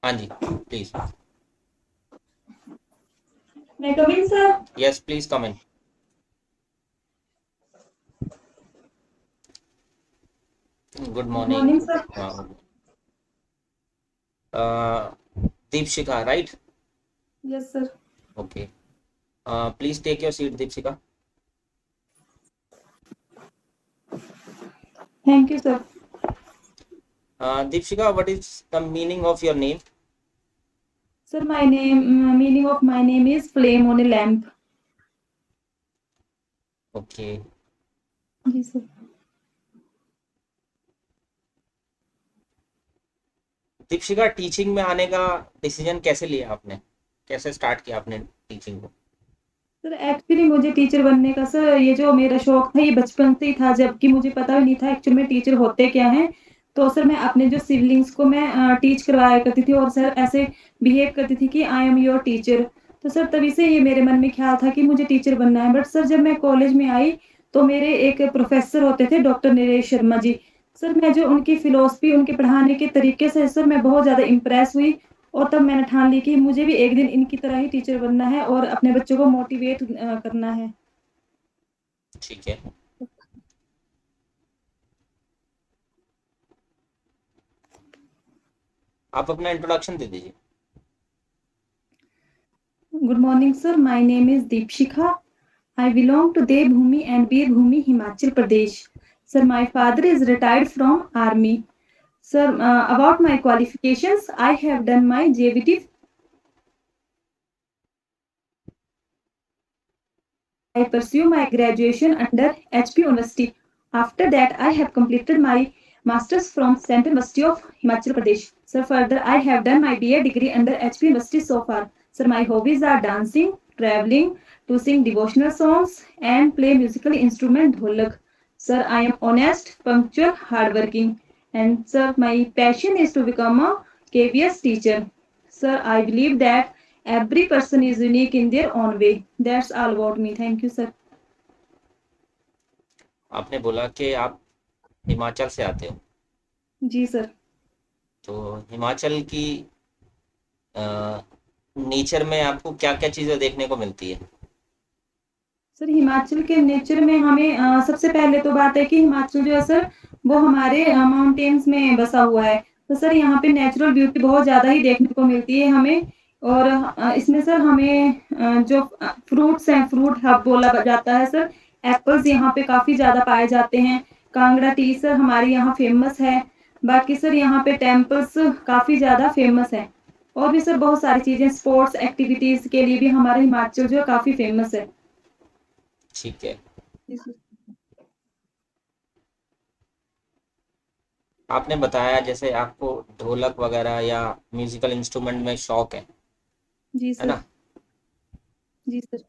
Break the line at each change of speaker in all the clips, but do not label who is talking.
हाँ जी, please.
May I come in sir.
Yes, please come in. Good
good
morning.
Morning sir.
हाँ, Deepshikha, right?
Yes sir.
Okay, please take your seat, Deepshikha.
Thank you sir.
Deepshikha, what is the meaning of your name?
Sir my name, meaning of my name is flame on a lamp.
Okay.
जी sir.
Deepshikha, teaching में आने का decision कैसे लिया आपने? कैसे start किया आपने टीचिंग को?
सर एक्चुअली मुझे टीचर बनने का सर ये जो मेरा शौक था ये बचपन से ही था, जबकि मुझे पता भी नहीं था एक्चुअल में टीचर होते क्या हैं। तो सर मैं अपने जो सिबलिंग्स को मैं टीच करवाया करती थी और सर ऐसे बिहेव करती थी कि आई एम योर टीचर। तो सर तभी से ये मेरे मन में ख्याल था कि मुझे टीचर बनना है। बट सर जब मैं कॉलेज में आई तो मेरे एक प्रोफेसर होते थे डॉक्टर नरेश शर्मा जी। सर मैं जो उनकी फिलोसफी उनके पढ़ाने के तरीके से सर मैं बहुत ज़्यादा इम्प्रेस हुई। और तब मैंने ठान ली कि मुझे भी एक दिन इनकी तरह ही टीचर बनना है और अपने बच्चों को मोटिवेट करना है।
ठीक है। आप अपना इंट्रोडक्शन दे दीजिए।
Good morning sir, my name is Deepshikha. I belong to Devbhoomi and Veerbhoomi Himachal Pradesh. Sir my father is retired from army. Sir about my qualifications I have done my JVT. I pursue my graduation under HP University. After that, I have completed my masters from Central University of Himachal Pradesh. Sir, further, I have done my BA degree under HP University so far. Sir, my hobbies are dancing, traveling, to sing devotional songs, and play musical instrument dholak. Sir, I am honest, punctual, hardworking. And sir, my passion is to become a KVS teacher. Sir, I believe that every person is unique in their own way. That's all about me. Thank you, sir.
आपने बोला कि आप हिमाचल से आते हो,
जी sir.
तो हिमाचल की nature में आपको क्या क्या चीज़ें देखने को मिलती है?
सर हिमाचल के नेचर में हमें सबसे पहले तो बात है कि हिमाचल जो है सर वो हमारे माउंटेन्स में बसा हुआ है। तो सर यहाँ पे नेचुरल ब्यूटी बहुत ज़्यादा ही देखने को मिलती है हमें। और इसमें सर हमें जो फ्रूट्स हैं, फ्रूट हब बोला जाता है सर। एप्पल्स यहाँ पे काफ़ी ज़्यादा पाए जाते हैं। कांगड़ा टी सर हमारी यहाँ फेमस है। बाकी सर यहाँ पे टेम्पल्स काफ़ी ज़्यादा फेमस है। और भी सर बहुत सारी चीज़ें स्पोर्ट्स एक्टिविटीज़ के लिए भी हमारा हिमाचल जो है काफ़ी फेमस है।
ठीक है।
जी सर।
आपने बताया जैसे आपको ढोलक वगैरह या म्यूजिकल इंस्ट्रूमेंट में शौक
जी
है
सर।
ना?
जी सर।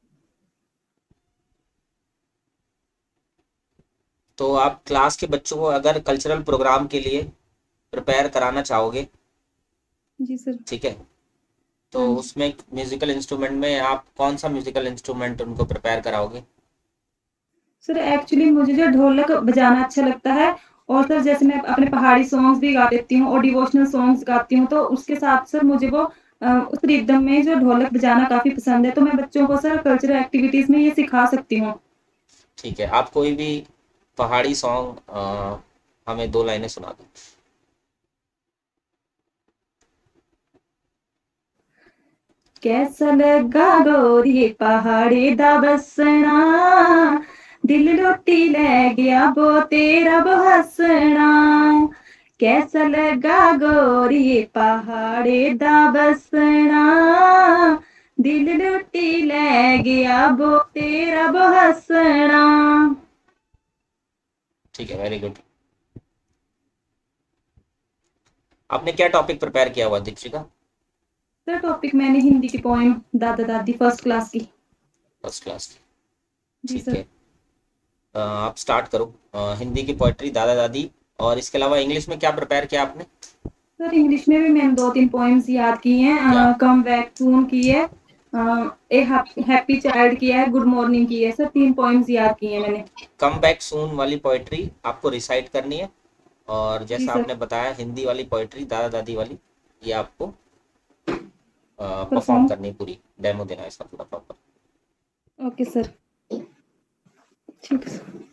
तो आप क्लास के बच्चों को अगर कल्चरल प्रोग्राम के लिए प्रिपेयर कराना चाहोगे,
जी सर।
ठीक है, तो
हाँ जी।
उसमें म्यूजिकल इंस्ट्रूमेंट में आप कौन सा म्यूजिकल इंस्ट्रूमेंट उनको प्रिपेयर कराओगे?
सर एक्चुअली मुझे जो ढोलक बजाना अच्छा लगता है। और सर जैसे मैं अपने पहाड़ी सॉन्ग्स भी गा देती हूँ और डिवोशनल सॉन्ग्स गाती हूँ, तो उसके साथ सर मुझे वो उस रिदम में जो ढोलक बजाना काफ़ी पसंद है। तो मैं बच्चों को सर कल्चरल एक्टिविटीज़ में ये सिखा सकती हूँ।
ठीक है, आप कोई भी पहाड़ी सॉन्ग हमें दो लाइनें सुना दो।
कैसा लगा गोरी पहाड़ी दा बसना, दिल लुटी ले गया वो तेरा बहसना। कैसा लगा गोरी पहाड़ी दा बसना, दिल लुटी ले गया वो तेरा बहसना।
ठीक है, वेरी गुड। आपने क्या टॉपिक प्रिपेयर किया हुआ दीक्षिका?
सर टॉपिक मैंने हिंदी की पोएम दादा दादी फर्स्ट क्लास की।
फर्स्ट क्लास की।
जी
ठीक
सर।
है, आप स्टार्ट करो। हिंदी की पोइट्री दादा दादी, और इसके अलावा इंग्लिश में क्या प्रिपेयर किया आपने?
सर इंग्लिश में भी मैंने दो तीन पोएम्स याद की
क्या?
हैं। कम बैक सून की है, ए हैप्पी चाइल्ड की है, गुड मॉर्निंग की है। सर तीन पोएम्स याद की हैं मैंने।
कम बैक सून वाली पोइट्री आपको रिसाइट करनी है, और
जी
जैसा
सर।
आपने बताया हिंदी वाली पोइट्री दादा दादी वाली, ये आपको परफॉर्म करनी, पूरी डेमो देना इसका पूरा प्रॉपर।
ओके सर, ठीक है सर।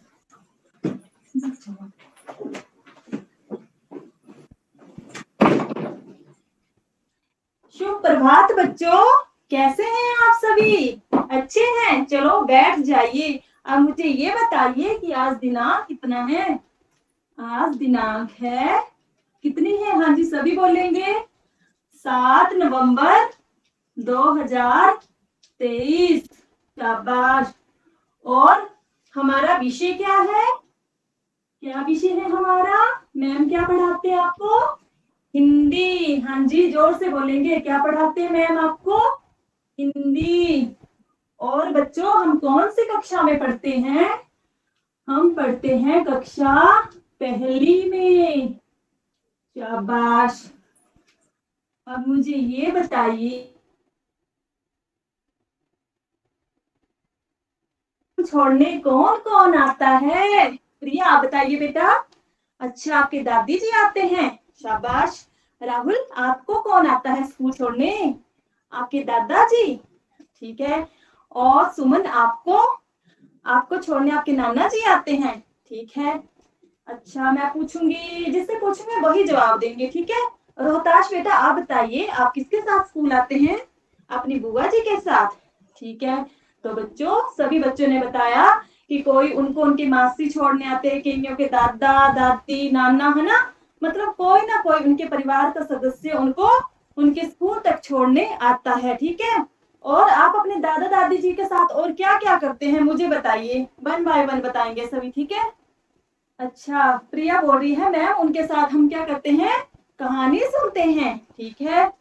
शुभ प्रभात बच्चों, कैसे हैं आप सभी? अच्छे हैं? चलो बैठ जाइए। अब मुझे ये बताइए कि आज दिनांक कितना है? आज दिनांक है, कितनी है? हाँ जी सभी बोलेंगे, 7 नवंबर 2023। शाबाश। और हमारा विषय क्या है? क्या विषय है हमारा? मैम क्या पढ़ाते हैं आपको? हिंदी। हाँ जी जोर से बोलेंगे, क्या पढ़ाते हैं मैम आपको? हिंदी। और बच्चों हम कौन सी कक्षा में पढ़ते हैं? हम पढ़ते हैं कक्षा पहली में। शाबाश। अब मुझे ये बताइए, छोड़ने कौन कौन आता है? प्रिया आप बताइए बेटा। अच्छा आपके दादी जी आते हैं, शाबाश। राहुल आपको कौन आता है स्कूल छोड़ने? आपके दादाजी, ठीक है। और सुमन आपको, आपको छोड़ने आपके नाना जी आते हैं, ठीक है। अच्छा मैं पूछूंगी, जिससे पूछूंगी वही जवाब देंगे, ठीक है। रोहताश बेटा आप बताइए, आप किसके साथ स्कूल आते हैं? अपनी बुआ जी के साथ, ठीक है। तो बच्चों सभी बच्चों ने बताया कि कोई उनको उनकी मासी छोड़ने आते हैं, कईयों के दादा दादी नाना, है ना। मतलब कोई ना कोई उनके परिवार का सदस्य उनको उनके स्कूल तक छोड़ने आता है, ठीक है। और आप अपने दादा दादी जी के साथ और क्या क्या करते हैं मुझे बताइए, 1 बाय 1 बताएंगे सभी, ठीक है। अच्छा प्रिया बोल रही है मैम उनके साथ हम क्या करते हैं, कहानी सुनते हैं, ठीक है।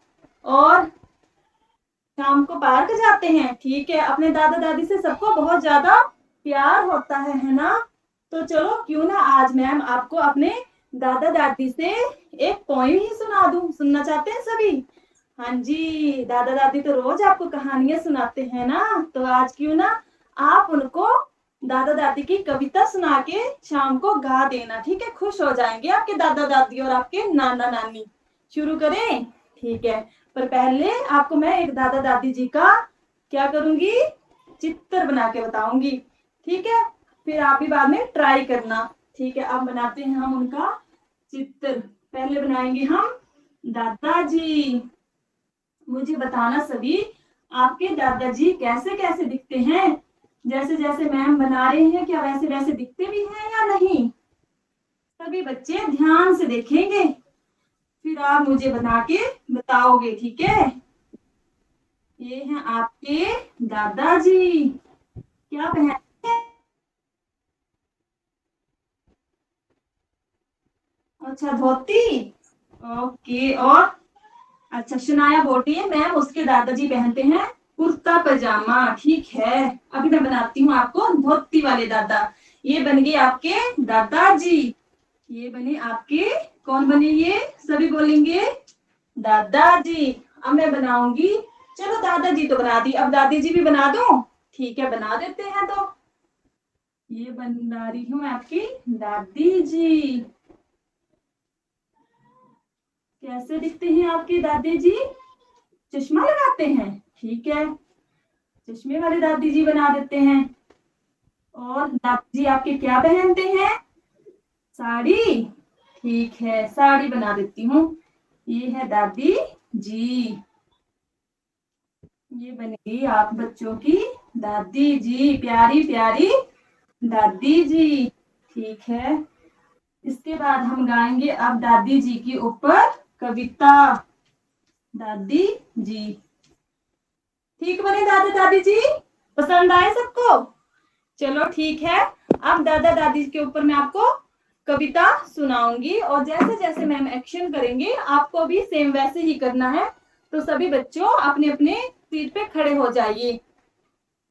और शाम को पार्क जाते हैं, ठीक है। अपने दादा दादी से सबको बहुत ज्यादा प्यार होता है ना। तो चलो क्यों ना आज मैम आपको अपने दादा दादी से एक पोइम ही सुना दूं, सुनना चाहते हैं सभी? हाँ जी दादा दादी तो रोज आपको कहानियां सुनाते हैं ना, तो आज क्यों ना आप उनको दादा दादी की कविता सुना के शाम को गा देना, ठीक है। खुश हो जाएंगे आपके दादा दादी और आपके नाना नानी। शुरू करें? ठीक है। पर पहले आपको मैं एक दादा दादी जी का क्या करूंगी, चित्र बना के बताऊंगी, ठीक है। फिर आप भी बाद में ट्राई करना, ठीक है। अब बनाते हैं हम उनका चित्र। पहले बनाएंगे हम दादाजी। मुझे बताना सभी, आपके दादाजी कैसे कैसे दिखते हैं? जैसे जैसे मैम बना रहे हैं क्या वैसे वैसे दिखते भी हैं या नहीं? सभी बच्चे ध्यान से देखेंगे, फिर आप मुझे बना के बताओगे, ठीक है। ये हैं आपके दादाजी, क्या पहनते हैं? अच्छा धोती, ओके। और अच्छा शनाया बोटी है मैम, उसके दादाजी पहनते हैं कुर्ता पजामा, ठीक है। अभी मैं बनाती हूँ आपको धोती वाले दादा। ये बन गए आपके दादाजी, ये बने आपके, कौन बने ये? सभी बोलेंगे दादाजी। अब मैं बनाऊंगी, चलो दादाजी तो बना दी, अब दादी जी भी बना दूं, ठीक है बना देते हैं। तो ये बना रही हूँ आपकी दादी जी। कैसे दिखते हैं आपके दादी जी? चश्मा लगाते हैं, ठीक है। चश्मे वाले दादी जी बना देते हैं। और दादी जी आपके क्या पहनते हैं? साड़ी, ठीक है साड़ी बना देती हूँ। ये है दादी जी, ये बनेगी आप बच्चों की दादी जी, प्यारी प्यारी दादी जी, ठीक है। इसके बाद हम गाएंगे अब दादी जी के ऊपर कविता। दादी जी, ठीक बने दादा दादी जी? पसंद आए सबको? चलो ठीक है। अब दादा दादी के ऊपर मैं आपको कविता सुनाऊंगी, और जैसे जैसे मैम एक्शन करेंगे आपको भी सेम वैसे ही करना है। तो सभी बच्चों अपने अपने सीट पे खड़े हो जाइए,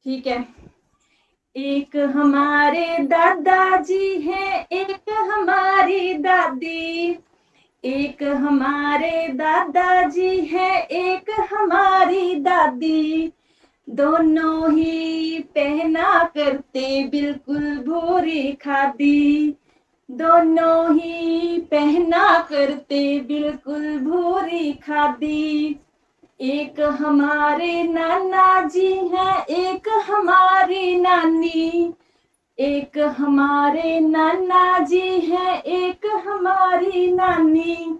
ठीक है। एक हमारे दादाजी हैं, एक हमारी दादी। एक हमारे दादाजी है, एक हमारी दादी। दोनों ही पहना करते बिल्कुल भूरी खादी। दोनों ही पहना करते बिल्कुल भूरी खादी। एक हमारे नाना जी हैं, एक हमारी नानी, एक हमारे नाना जी हैं, एक हमारी नानी।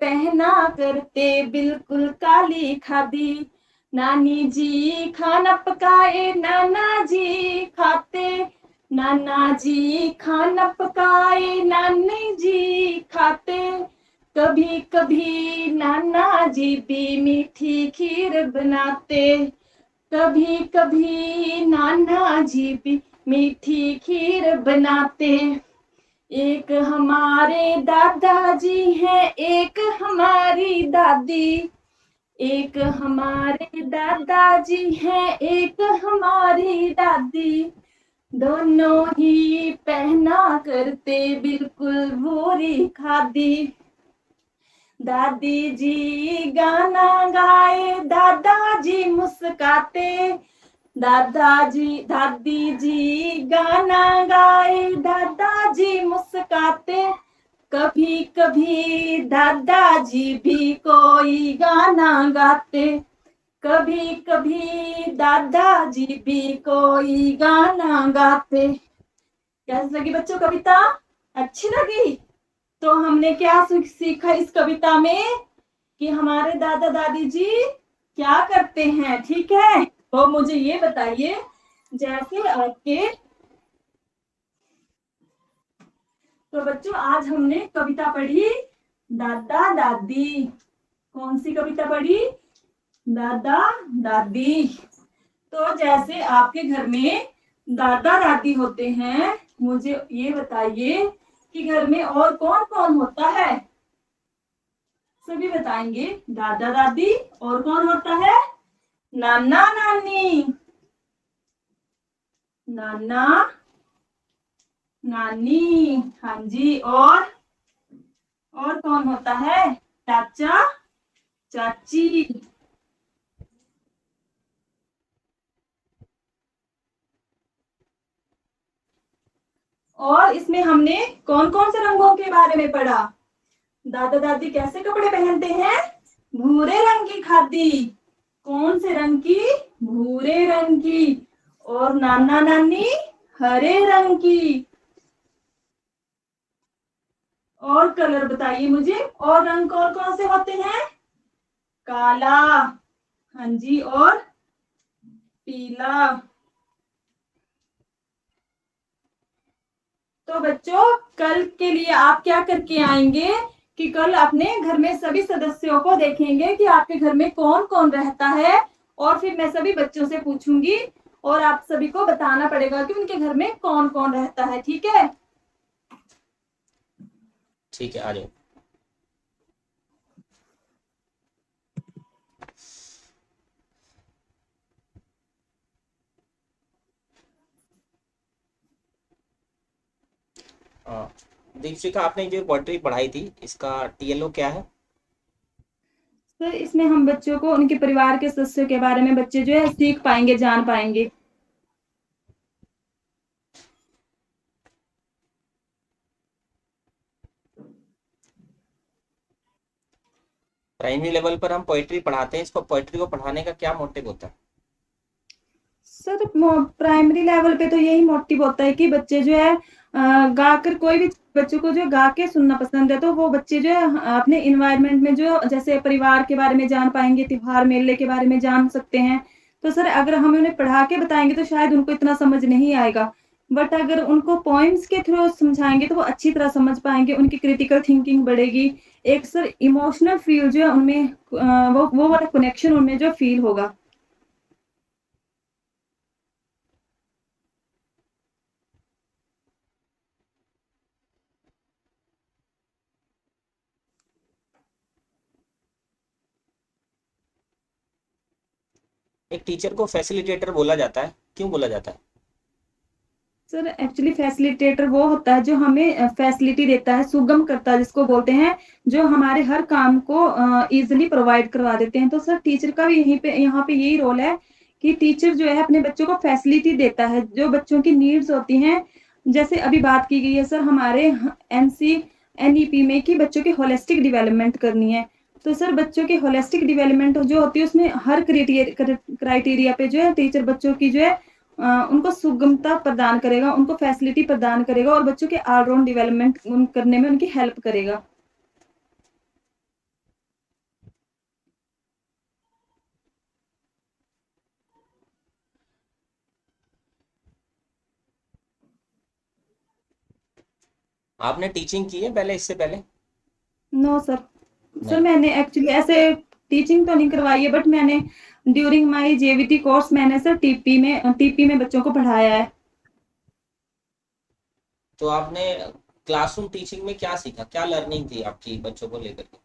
पहना करते बिल्कुल काली खादी, नानी जी खाना पकाए नाना जी खाते, नाना जी खाना पकाए नानी जी खाते। कभी कभी नाना जी भी मीठी खीर बनाते, कभी कभी नाना जी भी मीठी खीर बनाते। एक हमारे दादाजी हैं, एक हमारी दादी, एक हमारे दादाजी हैं, एक हमारी दादी। दोनों ही पहना करते बिल्कुल भूरी खादी। दादी जी गाना गाए, दादाजी मुस्काते, दादी जी गाना गाए, दादाजी मुस्काते। कभी कभी दादाजी भी कोई गाना गाते, कभी कभी दादाजी भी कोई गाना गाते। कैसी लगी बच्चों कविता? अच्छी लगी? तो हमने क्या सीखा इस कविता में कि हमारे दादा दादी जी क्या करते हैं, ठीक है? तो मुझे ये बताइए, जैसे आपके, तो बच्चों आज हमने कविता पढ़ी दादा दादी। कौन सी कविता पढ़ी? दादा दादी। तो जैसे आपके घर में दादा दादी होते हैं, मुझे ये बताइए कि घर में और कौन कौन होता है? सभी बताएंगे। दादा दादी और कौन होता है? नाना नानी, नाना नानी, हाँ जी। और कौन होता है? चाचा चाची। और इसमें हमने कौन कौन से रंगों के बारे में पढ़ा? दादा दादी कैसे कपड़े पहनते हैं? भूरे रंग की खादी। कौन से रंग की? भूरे रंग की। और नाना नानी हरे रंग की। और कलर बताइए मुझे, और रंग कौन कौन से होते हैं? काला, हाँ जी, और पीला। तो बच्चों कल के लिए आप क्या करके आएंगे कि कल अपने घर में सभी सदस्यों को देखेंगे कि आपके घर में कौन कौन रहता है, और फिर मैं सभी बच्चों से पूछूंगी और आप सभी को बताना पड़ेगा कि उनके घर में कौन कौन रहता है, ठीक है?
ठीक है, आ जाओ। दीपशिका, आपने जो पोएट्री पढ़ाई थी इसका टीएलओ क्या है?
सर इसमें हम बच्चों को उनके परिवार के सदस्यों के बारे में बच्चे जो है सीख पाएंगे, जान पाएंगे।
प्राइमरी लेवल पर हम पोएट्री पढ़ाते हैं, इसको पोएट्री को पढ़ाने का क्या मोटिव होता है?
सर प्राइमरी लेवल पे तो यही मोटिव होता है कि बच्चे जो है गाकर, कोई भी बच्चों को जो गा के सुनना पसंद है तो वो बच्चे जो है अपने इन्वायरमेंट में जो जैसे परिवार के बारे में जान पाएंगे, त्योहार मेले के बारे में जान सकते हैं। तो सर अगर हम उन्हें पढ़ा के बताएंगे तो शायद उनको इतना समझ नहीं आएगा, बट अगर उनको पोइम्स के थ्रू समझाएंगे तो वो अच्छी तरह समझ पाएंगे, उनकी क्रिटिकल थिंकिंग बढ़ेगी। एक सर इमोशनल फील जो है उनमें वो वाला कनेक्शन उनमें जो फील होगा।
एक टीचर को फैसिलिटेटर बोला जाता है, क्यों बोला जाता है?
सर एक्चुअली फैसिलिटेटर वो होता है जो हमें फैसिलिटी देता है, सुगम करता है जिसको बोलते हैं, जो हमारे हर काम को इजीली प्रोवाइड करवा देते हैं। तो सर टीचर का भी यहाँ पे यही रोल है कि टीचर जो है अपने बच्चों को फैसिलिटी देता है, जो बच्चों की नीड्स होती हैं। जैसे अभी बात की गई है सर हमारे एनईपी में कि बच्चों की होलिस्टिक डेवलपमेंट करनी है। तो सर बच्चों की होलिस्टिक डेवलपमेंट जो होती है उसमें हर क्राइटेरिया पे जो है टीचर बच्चों की जो है उनको सुगमता प्रदान करेगा, उनको फैसिलिटी प्रदान करेगा और बच्चों के ऑलराउंड डेवलपमेंट करने में उनकी हेल्प करेगा।
आपने टीचिंग की है पहले, इससे पहले?
No sir. सर
नहीं।
मैंने एक्चुअली ऐसे टीचिंग तो नहीं करवाई है, बट मैंने ड्यूरिंग माय जेवीटी कोर्स मैंने सर टीपी में बच्चों को पढ़ाया है।
तो आपने क्लासरूम टीचिंग में क्या सीखा, क्या लर्निंग थी आपकी बच्चों को लेकर के?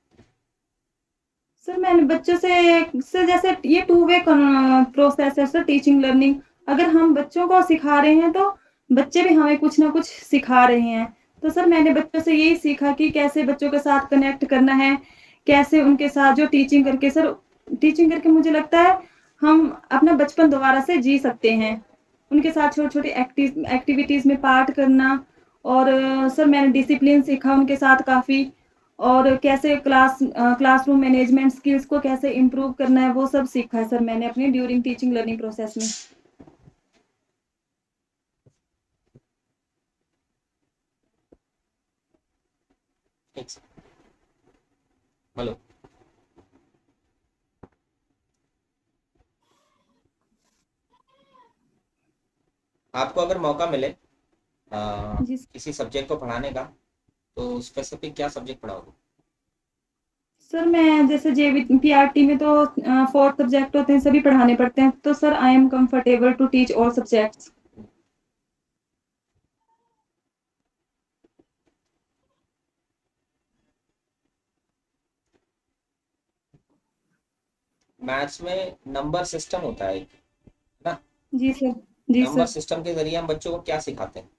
सर मैंने बच्चों से जैसे ये टू वे प्रोसेस है सर, टीचिंग लर्निंग। अगर हम बच्चों को सिखा रहे हैं तो बच्चे भी हमें कुछ ना कुछ सिखा रहे हैं। तो सर मैंने बच्चों से यही सीखा कि कैसे बच्चों के साथ कनेक्ट करना है, कैसे उनके साथ जो टीचिंग करके मुझे लगता है हम अपना बचपन दोबारा से जी सकते हैं। उनके साथ छोटी-छोटी एक्टिविटीज़ में पार्ट करना और सर मैंने डिसिप्लिन सीखा उनके साथ काफ़ी, और कैसे क्लासरूम मैनेजमेंट स्किल्स को कैसे इम्प्रूव करना है वो सब सीखा है सर मैंने अपने ड्यूरिंग टीचिंग लर्निंग प्रोसेस में।
एक सेकंड। हेलो। आपको अगर मौका मिले
जी
किसी सब्जेक्ट को पढ़ाने का, तो स्पेसिफिक क्या सब्जेक्ट पढ़ाओगे?
सर मैं जैसे जेवीपीआरटी में तो 4 सब्जेक्ट होते हैं, सभी पढ़ाने पड़ते हैं, तो sir I am comfortable to teach all subjects.
Maths में नंबर सिस्टम होता है एक, ना?
जी सर। जी
नंबर
सर।
सिस्टम के जरिए हम बच्चों को क्या सिखाते हैं?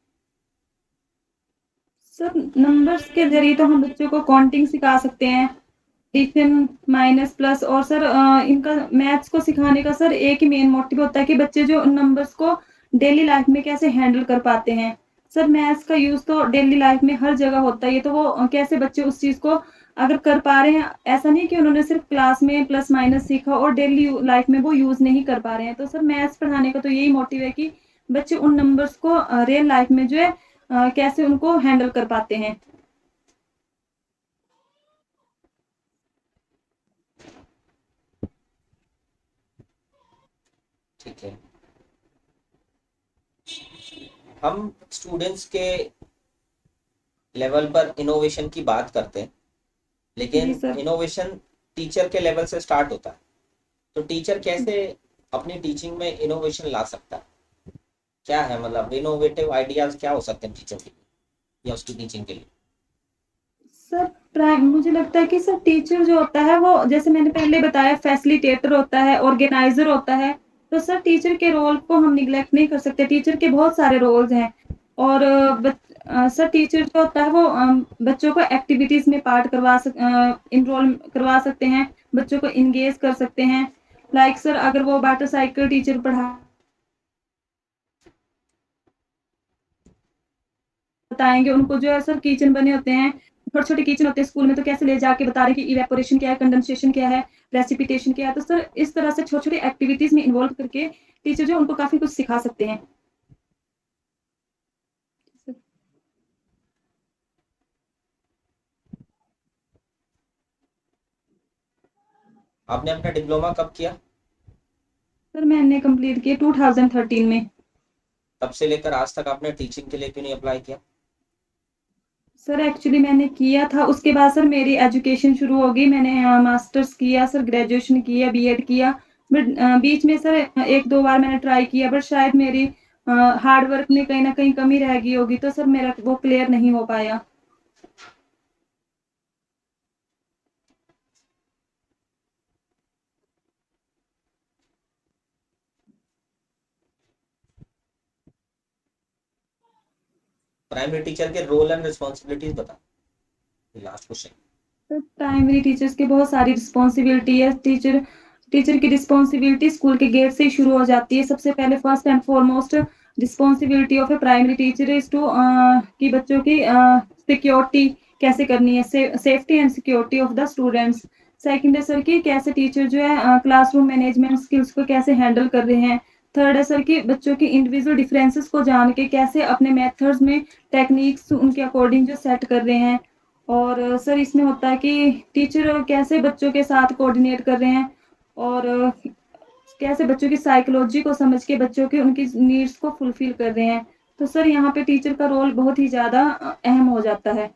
सर नंबर्स के जरिए तो हम बच्चों को काउंटिंग सिखा सकते हैं, एडिशन, माइनस, प्लस, और सर इनका मैथ्स को सिखाने का सर एक ही मेन मोटिव होता है कि बच्चे जो नंबर्स को डेली लाइफ में कैसे हैंडल कर पाते हैं। सर मैथ्स का यूज़ तो डेली लाइफ में हर जगह होता है, ये तो वो कैसे बच्चे उस चीज़ को अगर कर पा रहे हैं, ऐसा नहीं कि उन्होंने सिर्फ क्लास में प्लस माइनस सीखा और डेली लाइफ में वो यूज़ नहीं कर पा रहे हैं। तो सर मैथ्स पढ़ाने का तो यही मोटिव है कि बच्चे उन नंबर्स को रियल लाइफ में जो है कैसे उनको हैंडल कर पाते हैं।
ठीक है। हम स्टूडेंट्स के लेवल पर इनोवेशन की बात करते हैं,
जी
लेकिन
सर।
इनोवेशन टीचर के लेवल से स्टार्ट होता है। तो टीचर कैसे अपनी टीचिंग में इनोवेशन ला सकता है? क्या है, मतलब इनोवेटिव आइडियाज क्या हो सकते हैं टीचर के लिए या उसकी टीचिंग के लिए?
सर मुझे लगता है कि सर टीचर जो होता है वो जैसे मैंने पहले बताया फैसिलिटेटर होता है, ऑर्गेनाइजर होता है। तो सर टीचर के रोल को हम निग्लेक्ट नहीं कर सकते, टीचर के बहुत सारे रोल्स हैं। और सर टीचर जो होता है वो बच्चों को एक्टिविटीज में इनरोल करवा सकते हैं, बच्चों को इंगेज कर सकते हैं। लाइक सर अगर वो मोटरसाइकिल टीचर बताएँगे, उनको जो है सर किचन बने होते हैं, छोटे-छोटे किचन होते हैं स्कूल में, तो कैसे ले जाके बता रहे हैं कि इवेपोरेशन क्या है, कंडेंसेशन क्या है, प्रेसिपिटेशन क्या है। तो सर इस तरह से छोटे-छोटे एक्टिविटीज़ में इन्वॉल्व करके टीचर जो है उनको काफ़ी कुछ सिखा सकते हैं।
आपने अपना डिप्लोमा कब किया?
सर मैंने कंप्लीट किया 2013 में।
तब से लेकर आज तक आपने टीचिंग के लिए क्यों नहीं अप्लाई किया?
सर एक्चुअली मैंने किया था, उसके बाद सर मेरी एजुकेशन शुरू हो गई। मैंने मास्टर्स किया सर, ग्रेजुएशन किया, बीएड किया। बट बीच में सर 1-2 बार मैंने ट्राई किया, बट शायद मेरी हार्ड वर्क में कहीं न कहीं कमी रह गई होगी, तो सर मेरा वो क्लियर नहीं हो पाया।
प्राइमरी टीचर के रोल एंड रिस्पॉन्सिबिलिटीज बता, लास्ट क्वेश्चन।
तो प्राइमरी टीचर्स की बहुत सारी रिस्पॉन्सिबिलिटी है। टीचर की रिस्पॉन्सिबिलिटी स्कूल के गेट से ही शुरू हो जाती है। सबसे पहले first and foremost responsibility of a primary teacher is to कि बच्चों की सिक्योरिटी कैसे करनी है, safety and security of the students. Second है सर कि कैसे टीचर जो है क्लासरूम मैनेजमेंट स्किल्स को कैसे हैंडल कर रहे हैं। थर्ड है सर कि बच्चों की इंडिविजुअल डिफरेंसेस को जान के कैसे अपने मेथड्स में टेक्निक्स उनके अकॉर्डिंग जो सेट कर रहे हैं। और सर इसमें होता है कि टीचर कैसे बच्चों के साथ कोऑर्डिनेट कर रहे हैं और कैसे बच्चों की साइकोलॉजी को समझ के बच्चों के उनकी नीड्स को फुलफिल कर रहे हैं। तो सर यहाँ पे टीचर का रोल बहुत ही ज़्यादा अहम हो जाता है।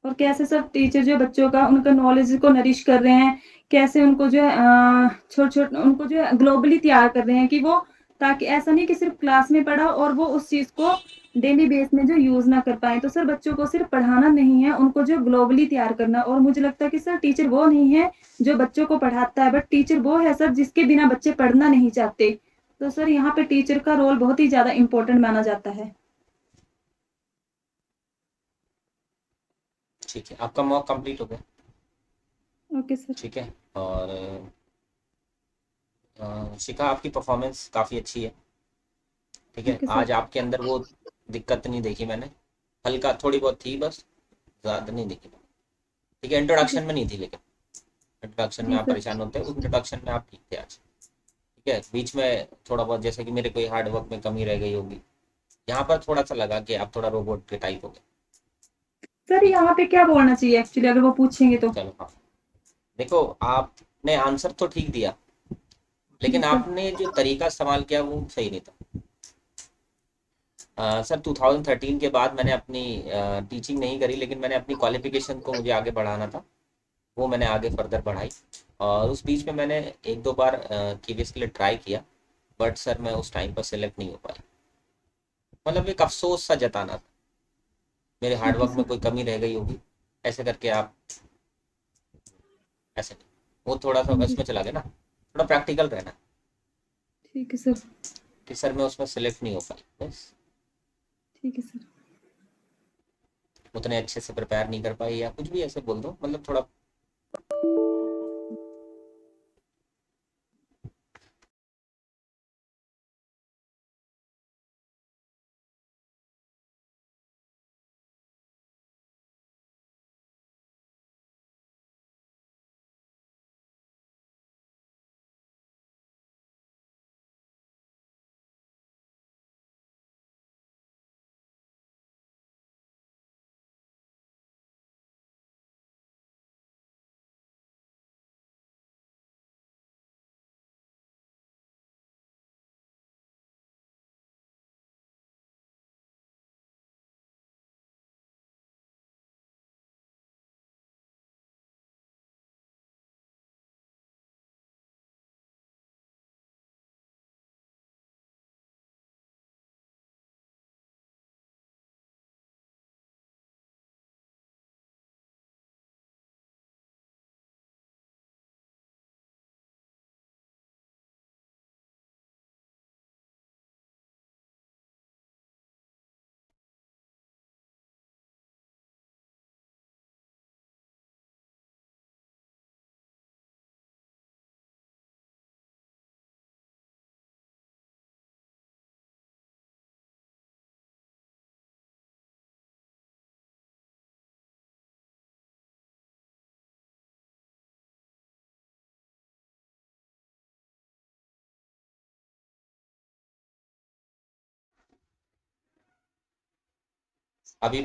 और कैसे सब टीचर जो बच्चों का उनका नॉलेज को नरिश कर रहे हैं, कैसे उनको जो है छोटे-छोटे उनको जो है ग्लोबली तैयार कर रहे हैं कि वो ताकि ऐसा नहीं कि सिर्फ़ क्लास में पढ़ा और वो उस चीज़ को डेली बेस में जो यूज़ ना कर पाएँ। तो सर बच्चों को सिर्फ़ पढ़ाना नहीं है, उनको जो ग्लोबली तैयार करना। और मुझे लगता है कि सर टीचर वो नहीं है जो बच्चों को पढ़ाता है, बट टीचर वो है सर जिसके बिना बच्चे पढ़ना नहीं चाहते। तो सर यहाँ पे टीचर का रोल बहुत ही ज़्यादा इम्पोर्टेंट माना जाता है।
ठीक है, आपका मॉक कंप्लीट हो गया।
Okay sir.
ठीक है। और शिखा, आपकी परफॉर्मेंस काफ़ी अच्छी है। ठीक है,
ओके सर।
आज आपके अंदर वो दिक्कत नहीं देखी मैंने, हल्का थोड़ी बहुत थी बस, ज़्यादा नहीं देखी मैंने। ठीक है,
ओके
इंट्रोडक्शन में
सर।
नहीं थी, लेकिन इंट्रोडक्शन में
जी
आप
सर।
परेशान होते हैं, उस इंट्रोडक्शन में आप ठीक थे आज। ठीक है, बीच में थोड़ा बहुत जैसे कि मेरे कोई हार्ड वर्क में कमी रह गई होगी, यहाँ पर थोड़ा सा लगा कि आप थोड़ा रोबोट के टाइप हो गए।
सर यहाँ पे क्या बोलना चाहिए एक्चुअली अगर वो पूछेंगे तो?
चलो, हाँ, देखो, आपने आंसर तो ठीक दिया,
जी
लेकिन
सर।
आपने जो तरीका इस्तेमाल किया वो सही नहीं था। सर 2013 के बाद मैंने अपनी टीचिंग नहीं करी, लेकिन मैंने अपनी क्वालिफिकेशन को मुझे आगे बढ़ाना था, वो मैंने आगे फर्दर बढ़ाई। और उस बीच में मैंने एक दो बार KVS के लिए ट्राई किया, बट सर मैं उस टाइम पर सिलेक्ट नहीं हो पाई। मतलब एक अफसोस सा जताना था, मेरे
ओके
हार्डवर्क में
सर।
कोई कमी रह गई होगी, ऐसे करके आप ऐसे नहीं, वो थोड़ा सा
जी।
उसमें चला गया ना, थोड़ा प्रैक्टिकल रहना
ठीक है सर।
कि सर मैं उसमें सिलेक्ट नहीं हो पाई, बस
ठीक है सर।
उतने अच्छे से प्रिपेयर नहीं कर पाई या कुछ भी ऐसे बोल दो, मतलब थोड़ा अभी